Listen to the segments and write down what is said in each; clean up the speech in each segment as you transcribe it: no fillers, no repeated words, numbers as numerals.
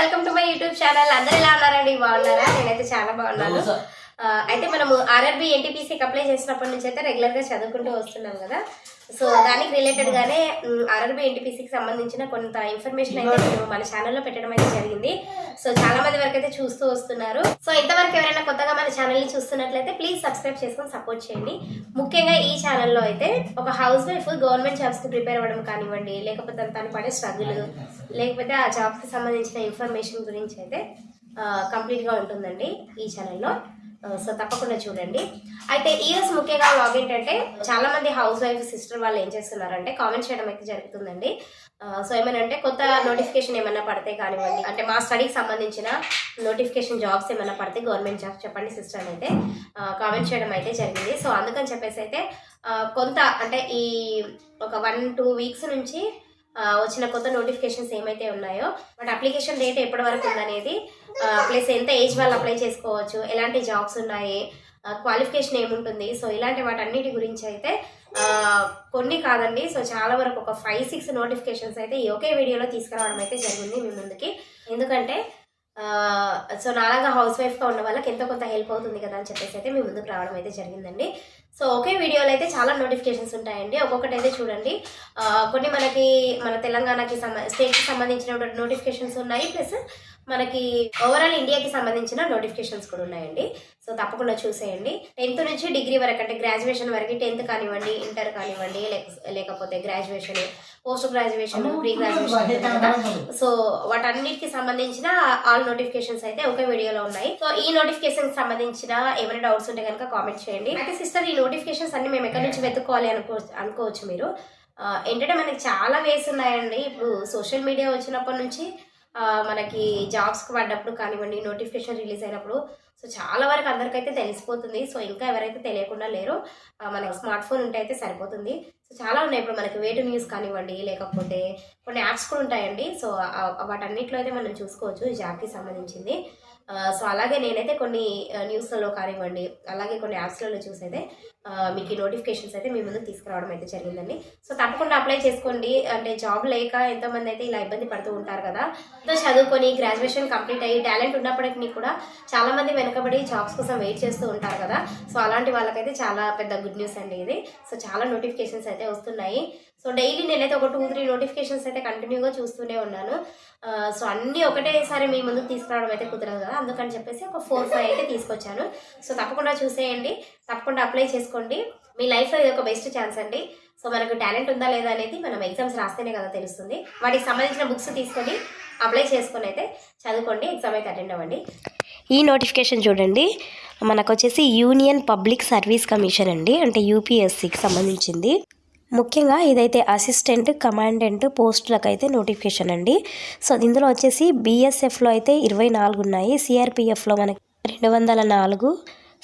Welcome to my YouTube channel. అందరూ ఎలా ఉన్నారండి? బాగున్నారా? నేనైతే చాలా బాగున్నాను. అయితే మనము ఆర్ఆర్బి ఎన్టీపీసీ అప్లై చేసినప్పటి నుంచి అయితే రెగ్యులర్ గా చదువుకుంటూ వస్తున్నాం కదా. సో దానికి రిలేటెడ్ గానే ఆర్ఆర్బి ఎన్టీపీసీకి సంబంధించిన కొంత ఇన్ఫర్మేషన్ అయితే నేను మన ఛానల్లో పెట్టడం అయితే జరిగింది. సో చాలా మంది వరకు అయితే చూస్తూ వస్తున్నారు. సో ఇంతవరకు ఎవరైనా కొత్తగా మన ఛానల్ని చూస్తున్నట్లయితే ప్లీజ్ సబ్స్క్రైబ్ చేసుకొని సపోర్ట్ చేయండి. ముఖ్యంగా ఈ ఛానల్లో అయితే ఒక హౌస్ వైఫ్ గవర్నమెంట్ జాబ్స్కి ప్రిపేర్ అవ్వడం కానివ్వండి, లేకపోతే తను పడే స్ట్రగుల్, లేకపోతే ఆ జాబ్కి సంబంధించిన ఇన్ఫర్మేషన్ గురించి అయితే కంప్లీట్గా ఉంటుందండి ఈ ఛానల్లో. సో తప్పకుండా చూడండి. అయితే ఈరోజు ముఖ్యంగా వ్లాగ్ ఏంటంటే, చాలా మంది హౌస్ వైఫ్ సిస్టర్ వాళ్ళు ఏం చేస్తున్నారంటే కామెంట్ చేయడం అయితే జరుగుతుందండి. సో ఏమనంటే కొత్త నోటిఫికేషన్ ఏమన్నా పడితే కానివ్వండి, అంటే మా స్టడీకి సంబంధించిన నోటిఫికేషన్ జాబ్స్ ఏమన్నా పడితే గవర్నమెంట్ జాబ్స్ చెప్పండి సిస్టర్ అని అయితే కామెంట్ చేయడం అయితే జరిగింది. సో అందుకని చెప్పేసి అయితే కొంత అంటే ఈ ఒక 1-2 వీక్స్ నుంచి వచ్చిన కొత్త నోటిఫికేషన్స్ ఏమైతే ఉన్నాయో బట్ అప్లికేషన్ డేట్ ఎప్పటి వరకు ఉందనేది, ప్లస్ ఎంత ఏజ్ వాళ్ళు అప్లై చేసుకోవచ్చు, ఎలాంటి జాబ్స్ ఉన్నాయి, క్వాలిఫికేషన్ ఏముంటుంది, సో ఇలాంటి వాటన్నిటి గురించి అయితే కొన్ని కాదండి, సో చాలా వరకు ఒక 5-6 నోటిఫికేషన్స్ అయితే ఈ ఒకే వీడియోలో తీసుకురావడం అయితే జరిగింది మీ ముందుకి. ఎందుకంటే సో నాలాగా హౌస్ వైఫ్గా ఉన్న వాళ్ళకి ఎంతో కొంత హెల్ప్ అవుతుంది కదా అని చెప్పేసి అయితే మీ ముందుకు రావడం అయితే జరిగిందండి. సో ఒకే వీడియోలో అయితే చాలా నోటిఫికేషన్స్ ఉంటాయండి. ఒక్కొక్కటి అయితే చూడండి. కొన్ని మనకి మన తెలంగాణకి స్టేట్కి సంబంధించిన నోటిఫికేషన్స్ ఉన్నాయి, ప్లస్ మనకి ఓవరాల్ ఇండియాకి సంబంధించిన నోటిఫికేషన్స్ కూడా ఉన్నాయండి. సో తప్పకుండా చూసేయండి. 10th నుంచి డిగ్రీ వరకు, అంటే గ్రాడ్యుయేషన్ వరకు 10th కానివ్వండి, ఇంటర్ కానివ్వండి, లేకపోతే graduation, post graduation, pre graduation, so వాటన్నిటికి సంబంధించిన ఆల్ నోటిఫికేషన్స్ అయితే ఒకే వీడియోలో ఉన్నాయి. సో ఈ నోటిఫికేషన్ సంబంధించిన ఏమైనా డౌట్స్ ఉంటే కనుక కామెంట్ చేయండి. అయితే సిస్టర్, ఈ నోటిఫికేషన్స్ అన్ని మేము ఎక్కడి నుంచి వెతుక్కోవాలి అనుకోవచ్చు మీరు. ఏంటంటే మనకి చాలా వేస్ ఉన్నాయండి. ఇప్పుడు సోషల్ మీడియా వచ్చినప్పటి నుంచి మనకి జాబ్స్కి పడ్డప్పుడు కానివ్వండి, నోటిఫికేషన్ రిలీజ్ అయినప్పుడు సో చాలా వరకు అందరికైతే తెలిసిపోతుంది. సో ఇంకా ఎవరైతే తెలియకుండా లేరో మనకి స్మార్ట్ ఫోన్ ఉంటే అయితే సరిపోతుంది. సో చాలా ఉన్నాయి. ఇప్పుడు మనకి వే టు న్యూస్ కానివ్వండి, లేకపోతే కొన్ని యాప్స్ కూడా ఉంటాయండి. సో వాటన్నిటిలో అయితే మనం చూసుకోవచ్చు ఈ జాబ్కి సంబంధించింది. సో అలాగే నేనైతే కొన్ని న్యూస్లలో కానివ్వండి, అలాగే కొన్ని యాప్స్లలో చూసైతే మీకు ఈ నోటిఫికేషన్స్ అయితే మీ ముందుకు తీసుకురావడం అయితే జరిగిందండి. సో తప్పకుండా అప్లై చేసుకోండి. అంటే జాబ్ లేక ఎంతోమంది అయితే ఇలా ఇబ్బంది పడుతూ ఉంటారు కదా. ఎంతో చదువుకొని గ్రాడ్యుయేషన్ కంప్లీట్ అయ్యి టాలెంట్ ఉన్నప్పటికీ కూడా చాలా మంది వెనకబడి జాబ్స్ కోసం వెయిట్ చేస్తూ ఉంటారు కదా. సో అలాంటి వాళ్ళకైతే చాలా పెద్ద గుడ్ న్యూస్ అండి ఇది. సో చాలా నోటిఫికేషన్స్ అయితే వస్తున్నాయి. సో డైలీ నేనైతే ఒక 2-3 నోటిఫికేషన్స్ అయితే కంటిన్యూగా చూస్తూనే ఉన్నాను. సో అన్నీ ఒకటేసారి మీ ముందుకు తీసుకురావడం అయితే కుదరదు కదా, అందుకని చెప్పేసి ఒక 4-5 అయితే తీసుకొచ్చాను. సో తప్పకుండా చూసేయండి, తప్పకుండా అప్లై చేసుకోండి. మీ లైఫ్లో ఇది ఒక బెస్ట్ ఛాన్స్ అండి. సో మనకు టాలెంట్ ఉందా లేదా అనేది మనం ఎగ్జామ్స్ రాస్తేనే కదా తెలుస్తుంది. వాటికి సంబంధించిన బుక్స్ తీసుకొని అప్లై చేసుకొని అయితే చదువుకోండి, ఎగ్జామ్ అయితే అటెండ్ అవ్వండి. ఈ నోటిఫికేషన్ చూడండి, మనకు వచ్చేసి యూనియన్ పబ్లిక్ సర్వీస్ కమిషన్ అండి, అంటే యూపీఎస్సికి సంబంధించింది. ముఖ్యంగా ఇదైతే అసిస్టెంట్ కమాండెంట్ పోస్టులకు అయితే నోటిఫికేషన్ అండి. సో ఇందులో వచ్చేసి బీఎస్ఎఫ్లో అయితే 24 ఉన్నాయి, సిఆర్పిఎఫ్లో మనకి 204,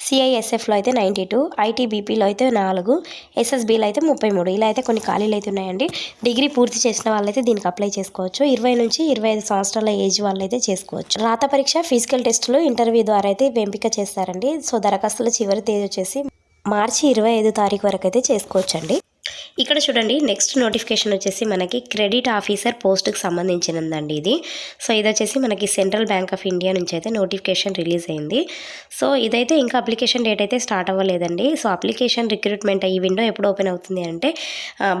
సిఐఎస్ఎఫ్లో అయితే 92, ఐటీబీపీలో అయితే 4, ఎస్ఎస్బీలో అయితే 33. ఇలా అయితే కొన్ని ఖాళీలు అయితే ఉన్నాయండి. డిగ్రీ పూర్తి చేసిన వాళ్ళైతే దీనికి అప్లై చేసుకోవచ్చు. 20 నుంచి 25 సంవత్సరాల ఏజ్ వాళ్ళైతే చేసుకోవచ్చు. రాత పరీక్ష, ఫిజికల్ టెస్టులు, ఇంటర్వ్యూ ద్వారా అయితే ఎంపిక చేస్తారండి. సో దరఖాస్తుల చివరి తేదీ వచ్చేసి మార్చి 25 తారీఖు వరకు అయితే చేసుకోవచ్చండి. ఇక్కడ చూడండి, నెక్స్ట్ నోటిఫికేషన్ వచ్చేసి మనకి క్రెడిట్ ఆఫీసర్ పోస్ట్కి సంబంధించినదండి ఇది. సో ఇది వచ్చేసి మనకి సెంట్రల్ బ్యాంక్ ఆఫ్ ఇండియా నుంచి అయితే నోటిఫికేషన్ రిలీజ్ అయింది. సో ఇదైతే ఇంకా అప్లికేషన్ డేట్ అయితే స్టార్ట్ అవ్వలేదండి. సో అప్లికేషన్ రిక్రూట్మెంట్ ఈ విండో ఎప్పుడు ఓపెన్ అవుతుంది అంటే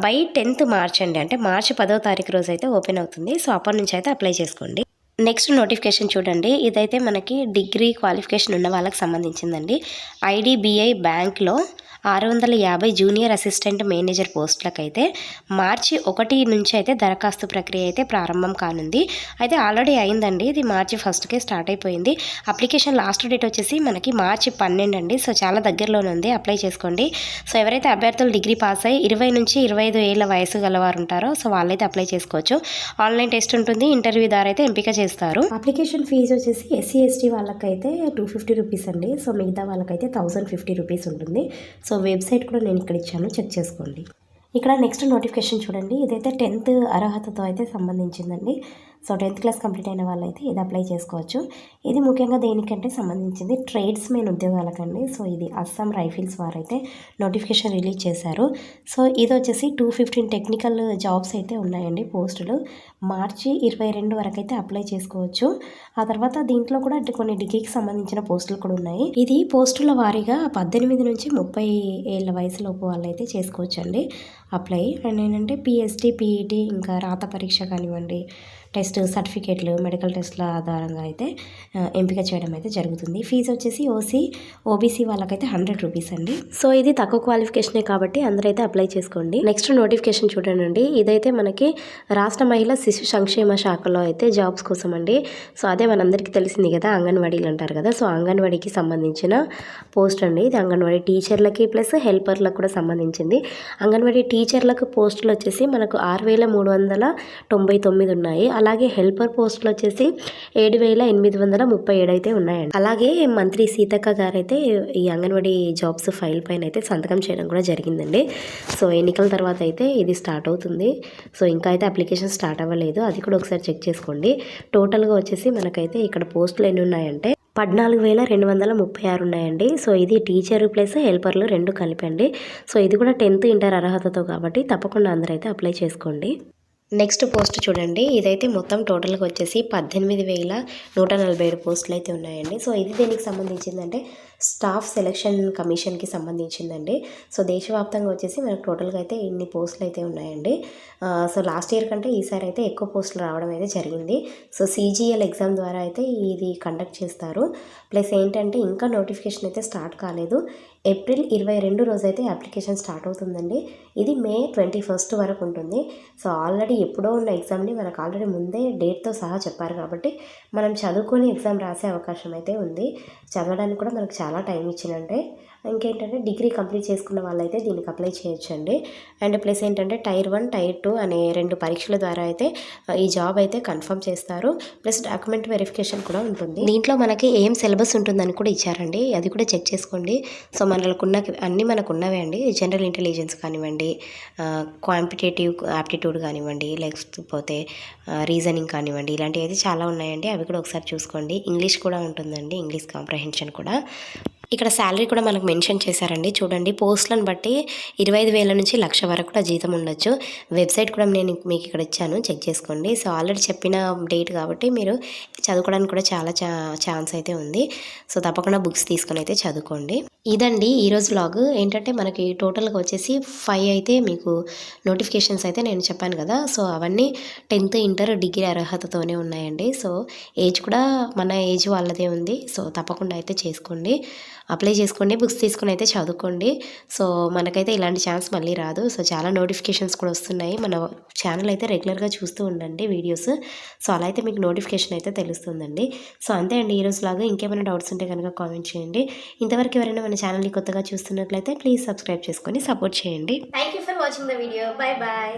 బై 10th మార్చ్ అండి, అంటే మార్చి 10వ తారీఖు రోజు అయితే ఓపెన్ అవుతుంది. సో అప్పటి నుంచి అయితే అప్లై చేసుకోండి. నెక్స్ట్ నోటిఫికేషన్ చూడండి, ఇదైతే మనకి డిగ్రీ క్వాలిఫికేషన్ ఉన్న వాళ్ళకి సంబంధించిందండి. ఐడిబిఐ బ్యాంక్లో 650 జూనియర్ అసిస్టెంట్ మేనేజర్ పోస్టులకైతే మార్చి 1 నుంచి అయితే దరఖాస్తు ప్రక్రియ అయితే ప్రారంభం కానుంది. అయితే ఆల్రెడీ అయిందండి, ఇది మార్చి 1కే స్టార్ట్ అయిపోయింది. అప్లికేషన్ లాస్ట్ డేట్ వచ్చేసి మనకి మార్చి 12 అండి. సో చాలా దగ్గరలోనే ఉంది, అప్లై చేసుకోండి. సో ఎవరైతే అభ్యర్థులు డిగ్రీ పాస్ అయ్యి 20 నుంచి 25 ఏళ్ళ వయసు గలవారు ఉంటారో సో వాళ్ళైతే అప్లై చేసుకోవచ్చు. ఆన్లైన్ టెస్ట్ ఉంటుంది, ఇంటర్వ్యూ ద్వారా అయితే ఎంపిక చేస్తారు. అప్లికేషన్ ఫీజు వచ్చేసి SC/ST వాళ్ళకైతే 250 రూపీస్ అండి. సో మిగతా వాళ్ళకైతే 1050 రూపీస్ ఉంటుంది. సో వెబ్సైట్ కూడా నేను ఇక్కడ ఇచ్చాను, చెక్ చేసుకోండి. ఇక్కడ నెక్స్ట్ నోటిఫికేషన్ చూడండి, ఇదైతే 10th అర్హతతో అయితే సంబంధించిందండి. సో 10th క్లాస్ కంప్లీట్ అయిన వాళ్ళైతే ఇది అప్లై చేసుకోవచ్చు. ఇది ముఖ్యంగా దేనికంటే సంబంధించింది ట్రేడ్స్ మెయిన్ ఉద్యోగాలకండి. సో ఇది అస్సాం రైఫిల్స్ వారైతే నోటిఫికేషన్ రిలీజ్ చేశారు. సో ఇది వచ్చేసి 215 టెక్నికల్ జాబ్స్ అయితే ఉన్నాయండి. పోస్టులు మార్చి 22 వరకు అయితే అప్లై చేసుకోవచ్చు. ఆ తర్వాత దీంట్లో కూడా కొన్ని డిగ్రీకి సంబంధించిన పోస్టులు కూడా ఉన్నాయి. ఇది పోస్టుల వారీగా 18 నుంచి 30 ఏళ్ళ వయసులోపు వాళ్ళైతే చేసుకోవచ్చండి అప్లై. అండ్ ఏంటంటే పిఎస్టీ, పీఈటీ, ఇంకా రాత పరీక్ష కానివ్వండి, టెస్ట్ సర్టిఫికేట్లు, మెడికల్ టెస్ట్ల ఆధారంగా అయితే ఎంపిక చేయడం అయితే జరుగుతుంది. ఫీజు వచ్చేసి ఓబీసీ వాళ్ళకైతే 100 రూపీస్ అండి. సో ఇది తక్కువ క్వాలిఫికేషనే కాబట్టి అందరైతే అప్లై చేసుకోండి. నెక్స్ట్ నోటిఫికేషన్ చూడండి. ఇదైతే మనకి రాష్ట్ర మహిళా శిశు సంక్షేమ శాఖలో అయితే జాబ్స్ కోసం అండి. సో అదే మనందరికీ తెలిసింది కదా, అంగన్వాడీలు అంటారు కదా. సో అంగన్వాడీకి సంబంధించిన పోస్ట్ అండి. ఇది అంగన్వాడీ టీచర్లకి ప్లస్ హెల్పర్లకు కూడా సంబంధించింది. అంగన్వాడీ టీచర్లకు పోస్టులు వచ్చేసి మనకు 6,399 ఉన్నాయి. అలాగే హెల్పర్ పోస్టులు వచ్చేసి 7,837 అయితే ఉన్నాయండి. అలాగే మంత్రి సీతక్క గారు అయితే ఈ అంగన్వాడీ జాబ్స్ ఫైల్ పైన అయితే సంతకం చేయడం కూడా జరిగిందండి. సో ఎన్నికల తర్వాత అయితే ఇది స్టార్ట్ అవుతుంది. సో ఇంకా అయితే అప్లికేషన్ స్టార్ట్ అవ్వలేదు, అది కూడా ఒకసారి చెక్ చేసుకోండి. టోటల్గా వచ్చేసి మనకైతే ఇక్కడ పోస్టులు ఎన్ని ఉన్నాయంటే 14,236 ఉన్నాయండి. సో ఇది టీచర్ ప్లస్ హెల్పర్లు 2 కలిపండి. సో ఇది కూడా 10th ఇంటర్ అర్హతతో కాబట్టి తప్పకుండా అందరూ అయితే అప్లై చేసుకోండి. నెక్స్ట్ పోస్ట్ చూడండి. ఇదైతే మొత్తం టోటల్గా వచ్చేసి 18,147 పోస్టులు అయితే ఉన్నాయండి. సో ఇది దేనికి సంబంధించిందంటే స్టాఫ్ సెలక్షన్ కమిషన్కి సంబంధించిందండి. సో దేశవ్యాప్తంగా వచ్చేసి మనకు టోటల్గా అయితే ఇన్ని పోస్టులు అయితే ఉన్నాయండి. సో లాస్ట్ ఇయర్ కంటే ఈసారి అయితే ఎక్కువ పోస్టులు రావడం అయితే జరిగింది. సో CGL ఎగ్జామ్ ద్వారా అయితే ఇది కండక్ట్ చేస్తారు. ప్లస్ ఏంటంటే ఇంకా నోటిఫికేషన్ అయితే స్టార్ట్ కాలేదు. ఏప్రిల్ 22 రోజు అయితే అప్లికేషన్ స్టార్ట్ అవుతుందండి. ఇది మే 21 వరకు ఉంటుంది. సో ఆల్రెడీ ఎప్పుడో ఉన్న ఎగ్జామ్ని మనకు ఆల్రెడీ ముందే డేట్తో సహా చెప్పారు కాబట్టి మనం చదువుకొని ఎగ్జామ్ రాసే అవకాశం అయితే ఉంది. చదవడానికి కూడా మనకు చాలా టైం ఇచ్చినంటే. ఇంకేంటంటే డిగ్రీ కంప్లీట్ చేసుకున్న వాళ్ళైతే దీనికి అప్లై చేయొచ్చండి. అండ్ ప్లస్ ఏంటంటే టైర్ 1, టైర్ 2 అనే 2 పరీక్షల ద్వారా అయితే ఈ జాబ్ అయితే కన్ఫర్మ్ చేస్తారు. ప్లస్ డాక్యుమెంట్ వెరిఫికేషన్ కూడా ఉంటుంది. దీంట్లో మనకి ఏం సిలబస్ ఉంటుందని కూడా ఇచ్చారండి, అది కూడా చెక్ చేసుకోండి. సో మనకున్న అన్నీ మనకు ఉన్నవే అండి. జనరల్ ఇంటెలిజెన్స్ కానివ్వండి, క్వాంటిటేటివ్ యాప్టిట్యూడ్ కానివ్వండి, లేకపోతే రీజనింగ్ కానివ్వండి, ఇలాంటివి అయితే చాలా ఉన్నాయండి. అవి కూడా ఒకసారి చూసుకోండి. ఇంగ్లీష్ కూడా ఉంటుందండి, ఇంగ్లీష్ కాంప్రహెన్షన్ కూడా. ఇక్కడ శాలరీ కూడా మనకు మెన్షన్ చేశారండి. చూడండి, పోస్టులను బట్టి 25,000 నుంచి 1,00,000 వరకు కూడా జీతం ఉండొచ్చు. వెబ్సైట్ కూడా నేను మీకు ఇక్కడ ఇచ్చాను, చెక్ చేసుకోండి. సో ఆల్రెడీ చెప్పిన డేట్ కాబట్టి మీరు చదువుకోవడానికి కూడా చాలా ఛాన్స్ అయితే ఉంది. సో తప్పకుండా బుక్స్ తీసుకొని అయితే చదువుకోండి. ఇదండి ఈరోజు వ్లాగ్. ఏంటంటే మనకి టోటల్గా వచ్చేసి 5 అయితే మీకు నోటిఫికేషన్స్ అయితే నేను చెప్పాను కదా. సో అవన్నీ 10th ఇంటర్ డిగ్రీ అర్హతతోనే ఉన్నాయండి. సో ఏజ్ కూడా మన ఏజ్ వాళ్ళదే ఉంది. సో తప్పకుండా అయితే చేసుకోండి, అప్లై చేసుకోండి, బుక్స్ తీసుకుని అయితే చదువుకోండి. సో మనకైతే ఇలాంటి ఛాన్స్ మళ్ళీ రాదు. సో చాలా నోటిఫికేషన్స్ కూడా వస్తున్నాయి. మన ఛానల్ అయితే రెగ్యులర్గా చూస్తూ ఉండండి వీడియోస్. సో అలా అయితే మీకు నోటిఫికేషన్ అయితే తెలుస్తుందండి. సో అంతే అండి ఈరోజు లాగా. ఇంకేమైనా డౌట్స్ ఉంటే కనుక కామెంట్ చేయండి. ఇంతవరకు ఎవరైనా మన ఛానల్ని కొత్తగా చూస్తున్నట్లయితే ప్లీజ్ సబ్స్క్రైబ్ చేసుకొని సపోర్ట్ చేయండి. Thank you for watching the video. Bye bye.